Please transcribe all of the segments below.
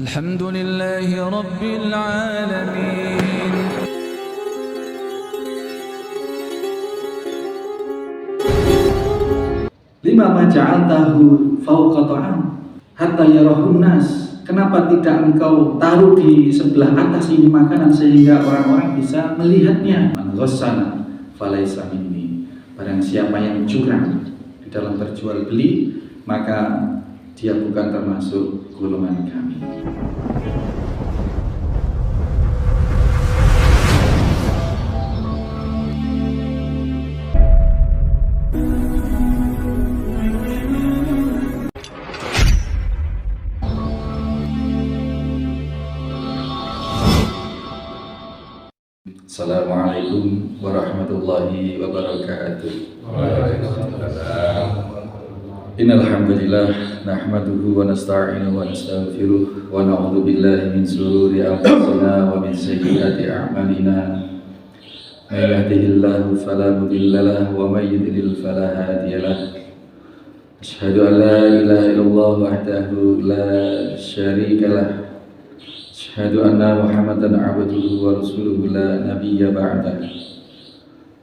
الحمد لله رب العالمين. Lima ma ja'altahu fawqa ta'am hatta yarahun nas. Kenapa tidak engkau taruh di sebelah atas ini makanan sehingga orang-orang bisa melihatnya? Man ghassana falaysa minni. Barang siapa yang curang di dalam berjual beli, maka dia bukan termasuk golongan kami. Assalamualaikum warahmatullahi wabarakatuh. Innal hamdalillah nahmaduhu wa nasta'inuhu wa nastaghfiruh wa na'udzu billahi min shururi anfusina wa min sayyiati a'malina. May yahdihillahu fala mudilla lahu wa may yudlil fala hadiya lahu. Asyhadu an la ilaha illallah wahdahu la syarika lahu. Asyhadu anna Muhammadan abduhu wa rasuluhu la nabiyya ba'dah.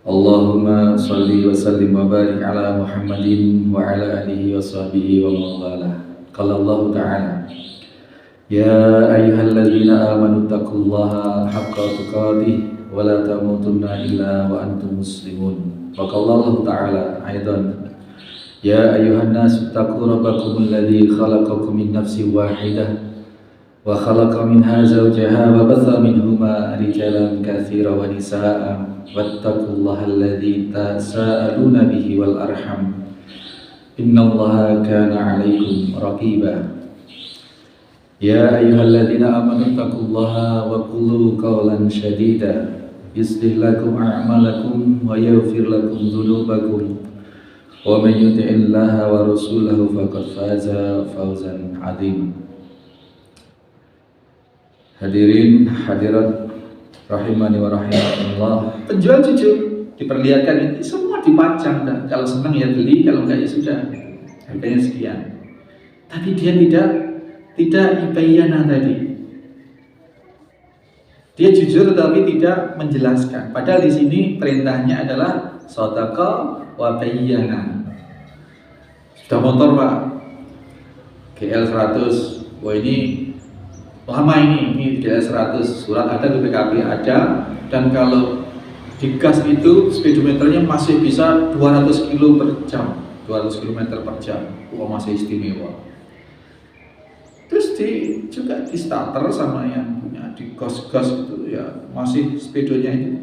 Allahumma salli wa sallim wa barik ala Muhammadin wa ala alihi wa sahbihi wa mawalah. Qala Allah ta'ala, ya ayyuhalladzina amanu taqullaha haqqa tuqatih wa la tamutunna illa wa antum muslimun. Wa qala Allah ta'ala aidan, ya ayyuhan nasu taqu rabbakum alladzi khalaqakum min nafsin wahidah wa khalaqa minha zawjaha wa batha minhuma rijalan katsiran wa nisaa'a wattaqullaha alladzi tasaaluna bihi wal arham innallaha kana 'alaikum raqiba. Ya ayyuhalladzina amanu taqullaha wa qulu qawlan shadida yuslih lakum a'malakum wa yaghfir lakum dhunubakum wa may yuti'illaha wa rasulahu faqad faza fawzan 'azima. Hadirin hadirat rahimani wa rahimakumullah. Penjual jujur diperlihatkan ini semua dipajang, dan kalau senang ya beli, kalau enggak ya sudah, harganya sekian. Tapi dia tidak ibayyana tadi. Dia jujur tetapi tidak menjelaskan. Padahal di sini perintahnya adalah shadaqa wa bayyana. Sudah motor Pak, GL 100, wah ini lama ini GL 100, surat ada di PKP ada, dan kalau digas itu speedometernya masih bisa 200 km per jam, 200 km per jam. Wah, masih istimewa. Terus juga di starter sama yang punya di gas-gas itu ya masih speedonya itu.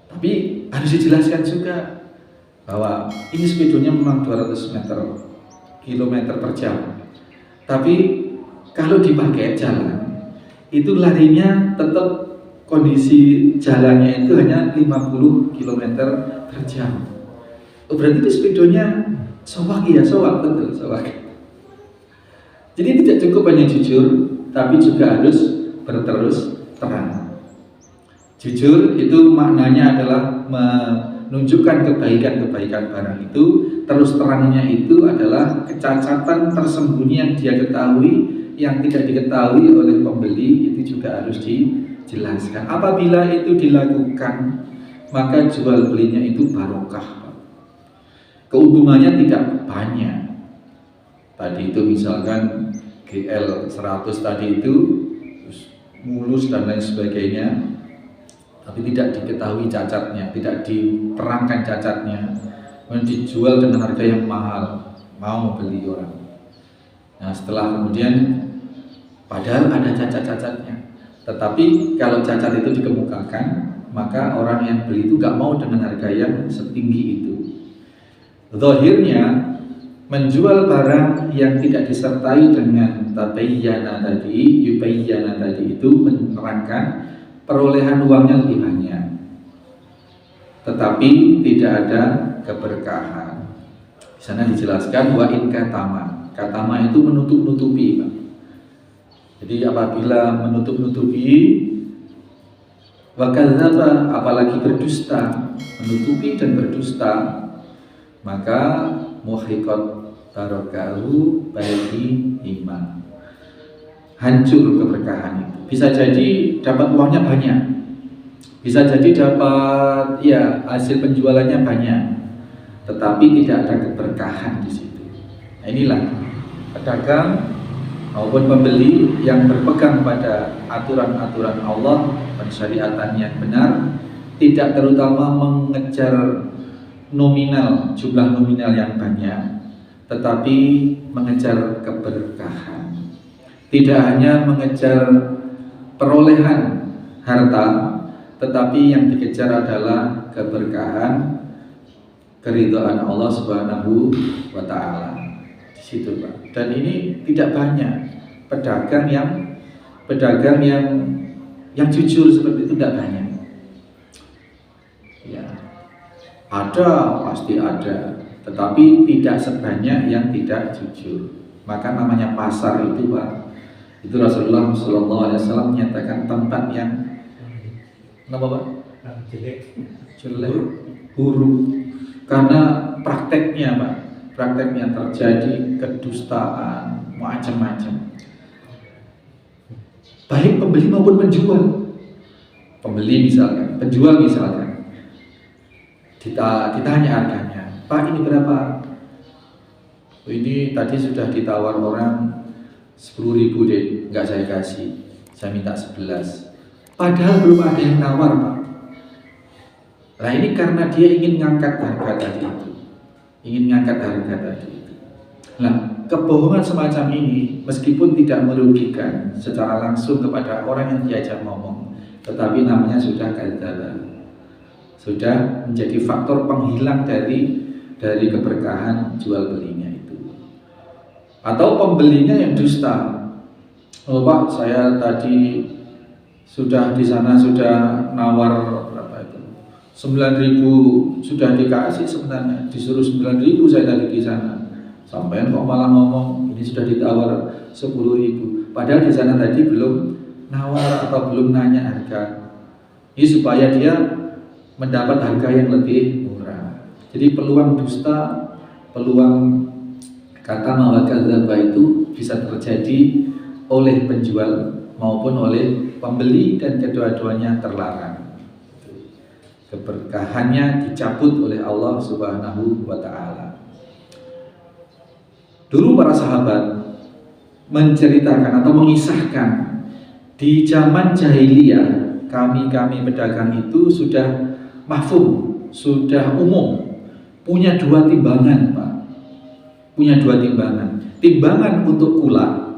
Tapi harus dijelaskan juga bahwa ini speedonya memang 200 km per jam. Tapi kalau dipakai jalan, itu larinya tetap kondisi jalannya itu hanya 50 km per jam. Oh, berarti itu speedonya sowak ya, sowak betul, sowak. Jadi tidak cukup hanya jujur, tapi juga harus berterus terang. Jujur itu maknanya adalah menunjukkan kebaikan-kebaikan barang itu. Terus terangnya itu adalah kecacatan tersembunyi yang dia ketahui, yang tidak diketahui oleh pembeli, itu juga harus dijelaskan. Apabila itu dilakukan, maka jual belinya itu barokah. Keuntungannya tidak banyak. Tadi itu misalkan GL 100 tadi itu mulus dan lain sebagainya, tapi tidak diketahui cacatnya, tidak diterangkan cacatnya, dijual dengan harga yang mahal, mau beli orang. Nah, setelah kemudian padahal ada cacat-cacatnya, tetapi kalau cacat itu dikemukakan, maka orang yang beli itu gak mau dengan harga yang setinggi itu. Zahirnya menjual barang yang tidak disertai dengan tabayyana tadi, yubayyana tadi itu menerangkan perolehan uangnya lebih banyak, tetapi tidak ada keberkahan. Di sana dijelaskan wa in katama. Katama itu menutup-nutupi, Pak. Jadi apabila menutup-nutupi, wa kadzdzaba, apalagi berdusta, menutupi dan berdusta, maka muhiqat barakahu bagi iman. hancur keberkahan itu. Bisa jadi dapat uangnya banyak, bisa jadi dapat ya hasil penjualannya banyak, tetapi tidak ada keberkahan di situ. Nah, inilah pedagang maupun pembeli yang berpegang pada aturan-aturan Allah, pensyariatan yang benar, tidak terutama mengejar nominal, jumlah nominal yang banyak, tetapi mengejar keberkahan. Tidak hanya mengejar perolehan harta, tetapi yang dikejar adalah keberkahan, keridhaan Allah Subhanahu wa taala. Di situ, Pak. Dan ini tidak banyak pedagang yang jujur seperti itu, tidak banyak. Ya. Ada, pasti ada, tetapi tidak sebanyak yang tidak jujur. Maka namanya pasar itu, Pak. Itu Rasulullah SAW menyatakan tempat yang apa, Pak? Jelek, buruk. Karena prakteknya, Pak, prakteknya terjadi kedustaan, macam-macam. Baik pembeli maupun penjual. Pembeli misalkan, penjual misalkan. Ditanya harganya, Pak ini berapa? Ini tadi sudah ditawar orang 10.000 deh, nggak saya kasih, saya minta 11. Padahal belum ada yang nawar, Pak. Nah ini karena dia ingin ngangkat harga tadi itu, Nah kebohongan semacam ini meskipun tidak merugikan secara langsung kepada orang yang diajak ngomong, tetapi namanya sudah kadzdzab. Sudah menjadi faktor penghilang dari keberkahan jual belinya itu. Atau pembelinya yang dusta. Oh Pak, saya tadi sudah di sana sudah nawar berapa itu? 9.000 sudah dikasih, sebenarnya disuruh 9.000 saya tadi di sana. Sampean kok malah ngomong ini sudah ditawar 10.000. Padahal di sana tadi belum nawar atau belum nanya harga. Ini supaya dia mendapat harga yang lebih murah. Jadi peluang dusta, peluang kata mawakadzdzaba itu bisa terjadi oleh penjual maupun oleh pembeli, dan kedua-duanya terlarang. Keberkahannya dicabut oleh Allah Subhanahu wa taala. Dulu para sahabat menceritakan atau mengisahkan di zaman jahiliyah, kami pedagang itu sudah mahfum, sudah umum, punya 2 timbangan, Pak. Punya 2 timbangan. Timbangan untuk kula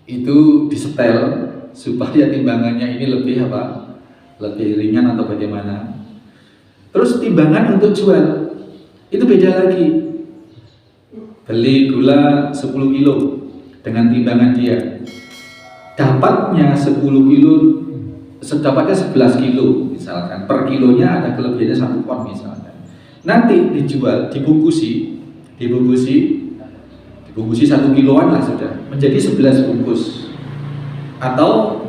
itu disetel supaya timbangannya ini lebih apa? Lebih ringan atau bagaimana. Terus timbangan untuk jual itu beda lagi. Beli gula 10 kilo dengan timbangan dia, dapatnya 10 kilo, sedapatnya 11 kilo misalkan, per kilonya ada kelebihannya 1 pon misalkan. Nanti dijual, dibungkusi 1 kiloan lah sudah, menjadi 11 bungkus. Atau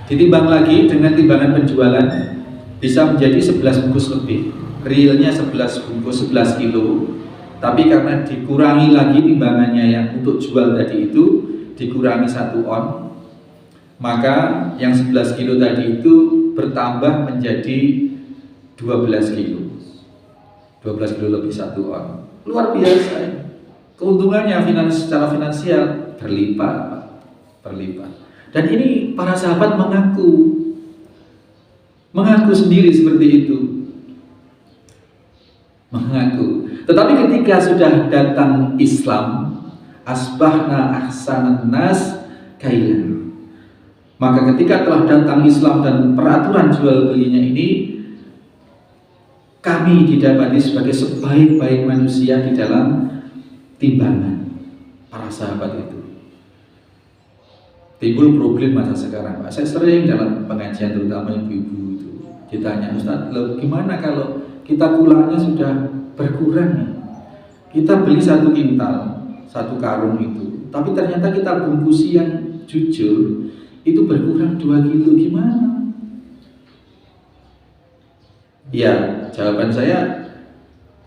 ditimbang lagi dengan timbangan penjualan, bisa menjadi 11 bungkus lebih. Realnya 11 bungkus 11 kilo, tapi karena dikurangi lagi timbangannya yang untuk jual tadi itu, dikurangi 1 on, maka yang 11 kilo tadi itu bertambah menjadi 12 kilo. 12 kilo lebih 1 on. Luar biasa ya. Keuntungannya secara finansial berlipat. Dan ini para sahabat mengaku sendiri seperti itu. Mengaku. Tetapi ketika sudah datang Islam, asbahna ahsanan nas kailan. Maka ketika telah datang Islam dan peraturan jual belinya ini, kami didapati sebagai sebaik-baik manusia di dalam timbangan. Para sahabat itu timbul problem masa sekarang, Pak. Saya sering dalam pengajian, terutama ibu-ibu itu ditanya, Ustaz, gimana kalau kita kulanya sudah berkurang nih? Kita beli 1 kintal, 1 karung itu, tapi ternyata kita bungkusi yang jujur itu berkurang 2 kilo, gimana? Ya, jawaban saya,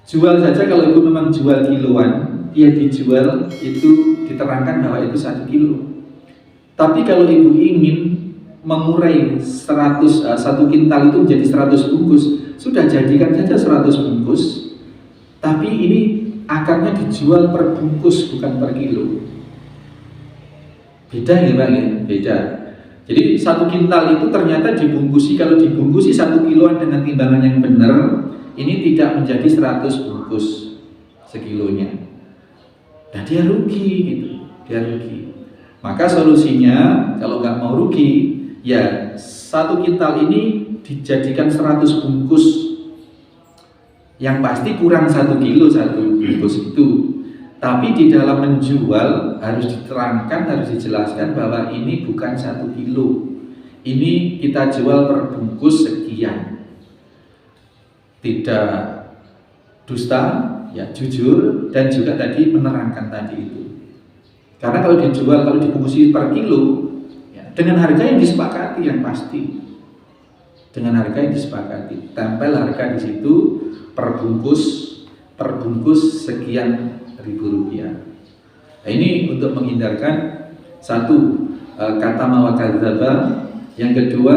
jual saja. Kalau itu memang jual kiloan, ia dijual itu diterangkan bahwa itu 1 kilo. Tapi kalau ibu ingin mengurai 1 kintal itu menjadi 100 bungkus, sudah jadikan saja 100 bungkus. Tapi ini akarnya dijual per bungkus bukan per kilo. Beda ya Pak ya? Beda. Jadi 1 kintal itu ternyata dibungkusi, kalau dibungkusi 1 kiloan dengan timbangan yang benar, ini tidak menjadi 100 bungkus sekilonya. Nah dia rugi gitu, dia rugi. Maka solusinya kalau nggak mau rugi, ya 1 kintal ini dijadikan 100 bungkus. Yang pasti kurang 1 kilo 1 bungkus itu. Tapi di dalam menjual harus diterangkan, harus dijelaskan bahwa ini bukan 1 kilo. Ini kita jual per bungkus sekian. Tidak dusta, ya jujur, dan juga tadi menerangkan tadi itu. Karena kalau dijual, kalau dibungkusi per kilo, ya, dengan harga yang disepakati yang pasti. Dengan harga yang disepakati, tempel harga di situ per bungkus sekian Rp1.000. Nah, ini untuk menghindarkan satu kata mawakadzaba, yang kedua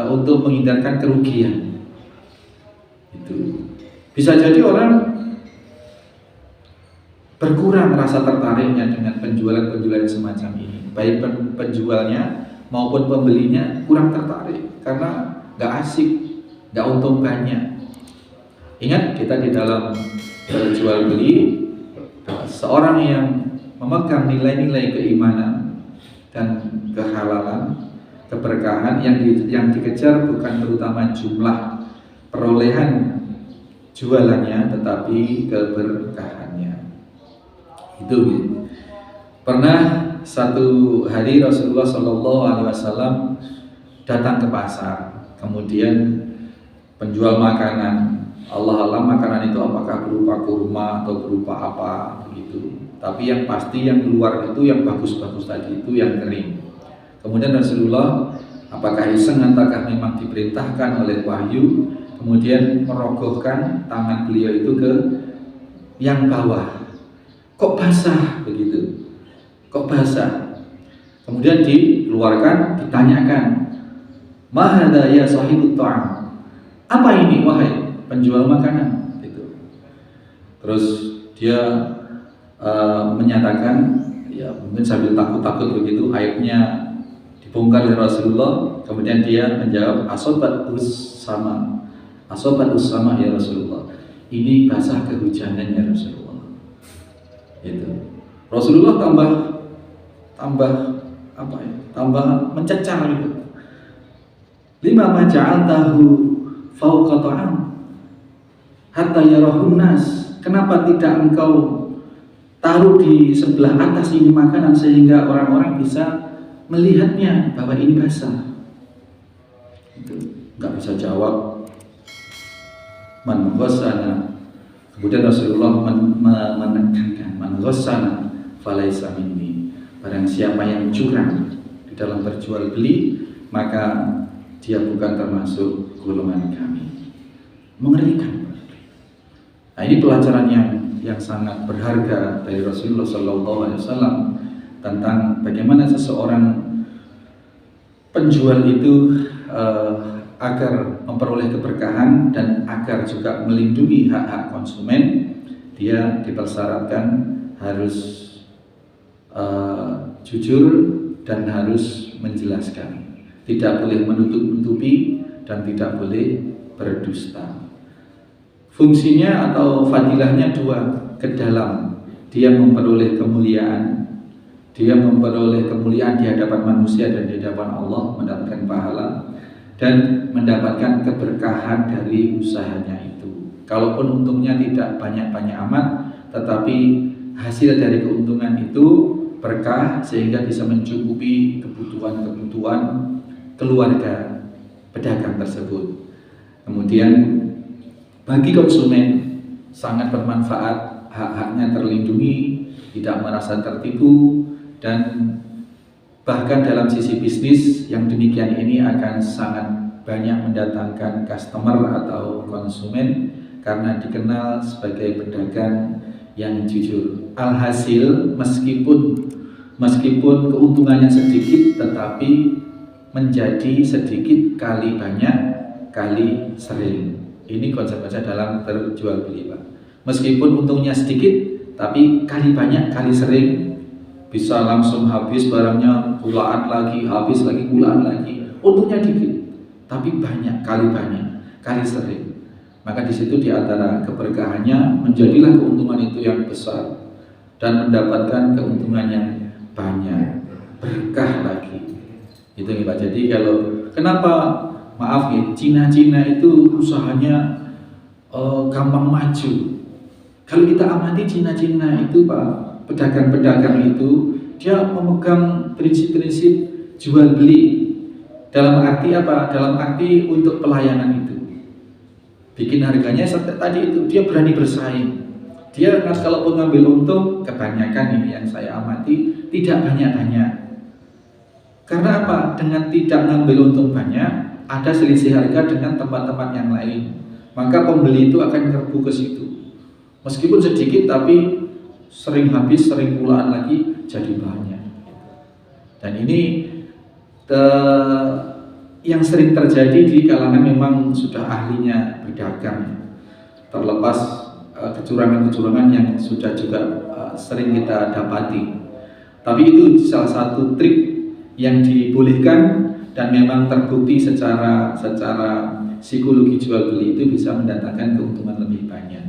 untuk menghindarkan kerugian. Itu bisa jadi orang berkurang rasa tertariknya dengan penjualan-penjualan semacam ini, baik penjualnya maupun pembelinya kurang tertarik karena nggak asik, nggak untung banyak. Ingat, kita di dalam jual beli, seorang yang memegang nilai-nilai keimanan dan kehalalan, keberkahan, yang dikejar bukan terutama jumlah perolehan jualannya, tetapi keberkahannya. Itu gitu. Pernah satu hari Rasulullah SAW datang ke pasar, kemudian penjual makanan, Allah alam makanan itu apakah berupa kurma atau berupa apa begitu. Tapi yang pasti yang keluar itu yang bagus-bagus tadi itu yang kering. Kemudian Rasulullah apakah iseng ataukah memang diperintahkan oleh wahyu, kemudian merogohkan tangan beliau itu ke yang bawah. Kok basah begitu? Kok basah? Kemudian dikeluarkan, ditanyakan, "Ma hadza ya sahibut ta'am?" Apa ini wahai penjual makanan gitu. Terus dia menyatakan, ya mungkin sambil takut-takut begitu, aibnya dibongkar oleh Rasulullah. Kemudian dia menjawab, asobat usama ya Rasulullah, ini basah kehujanan ya Rasulullah. Itu Rasulullah tambah mencecar gitu. Lima ma ja'altahu fauqa ta'am hatta yarahun nas. Kenapa tidak engkau taruh di sebelah atas ini makanan sehingga orang-orang bisa melihatnya bahwa ini basah? Itu nggak bisa jawab. Man ghassana. Kemudian Rasulullah menekankan, man ghassana falaisa minni. Barang siapa yang curang di dalam berjual beli, maka dia bukan termasuk golongan kami. Mengerikan. Nah, ini pelajaran yang sangat berharga dari Rasulullah SAW tentang bagaimana seseorang penjual itu agar memperoleh keberkahan dan agar juga melindungi hak-hak konsumen. Dia dipersyaratkan harus jujur dan harus menjelaskan, tidak boleh menutup-nutupi dan tidak boleh berdusta. Fungsinya atau fadilahnya dua, ke dalam dia memperoleh kemuliaan, dia memperoleh kemuliaan di hadapan manusia dan di hadapan Allah, mendapatkan pahala dan mendapatkan keberkahan dari usahanya itu. Kalaupun untungnya tidak banyak-banyak amat, tetapi hasil dari keuntungan itu berkah sehingga bisa mencukupi kebutuhan-kebutuhan keluarga pedagang tersebut. Kemudian bagi konsumen sangat bermanfaat, hak-haknya terlindungi, tidak merasa tertipu, dan bahkan dalam sisi bisnis yang demikian ini akan sangat banyak mendatangkan customer atau konsumen karena dikenal sebagai pedagang yang jujur. Alhasil meskipun keuntungannya sedikit, tetapi menjadi sedikit kali banyak kali sering. Ini konsep-konsep dalam berjual beli, Pak. Meskipun untungnya sedikit, tapi kali banyak kali sering, bisa langsung habis barangnya, pulaan lagi, habis lagi, pulaan lagi. Untungnya dikit, tapi banyak kali sering. Maka di situ di antara keberkahannya, menjadilah keuntungan itu yang besar dan mendapatkan keuntungan yang banyak, berkah lagi. Itu nih Pak. Jadi kalau kenapa maaf ya, Cina itu usahanya gampang maju. Kalau kita amati Cina itu Pak, pedagang-pedagang itu dia memegang prinsip-prinsip jual beli. Dalam arti apa? Dalam arti untuk pelayanan itu. Bikin harganya seperti tadi itu, dia berani bersaing. Dia kalaupun ngambil untung, kebanyakan ini yang saya amati tidak banyak-banyak. Karena apa? Dengan tidak ngambil untung banyak, ada selisih harga dengan tempat-tempat yang lain. Maka pembeli itu akan terbu ke situ. Meskipun sedikit, tapi sering habis, sering pulaan lagi, jadi banyak. Dan ini yang sering terjadi di kalangan memang sudah ahlinya berdagang. Terlepas kecurangan-kecurangan yang sudah juga sering kita dapati. Tapi itu salah satu trik yang dibolehkan dan memang terbukti secara psikologi jual beli itu bisa mendatangkan keuntungan lebih banyak.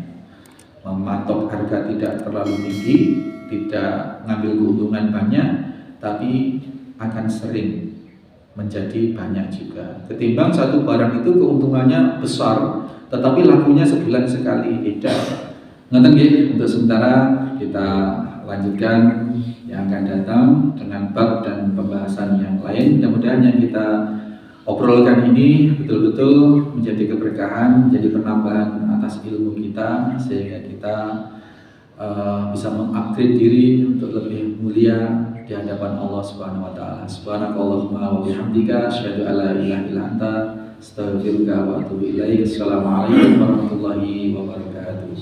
Mematok harga tidak terlalu tinggi, tidak ngambil keuntungan banyak, tapi akan sering menjadi banyak juga. Ketimbang satu barang itu keuntungannya besar, tetapi lakunya sebulan sekali edar. Ngoten nggih, untuk sementara kita lanjutkan yang akan datang dengan bab dan pembahasan yang lain. Mudah-mudahan yang kita obrolkan ini betul-betul menjadi keberkahan, menjadi penambahan atas ilmu kita, sehingga kita bisa mengupgrade diri untuk lebih mulia di hadapan Allah Subhanahu wa taala. Subhanakallahumma wa bihamdika asyhadu an la ilaha illa anta astaghfiruka wa atubu ilaik. Assalamualaikum warahmatullahi wabarakatuh.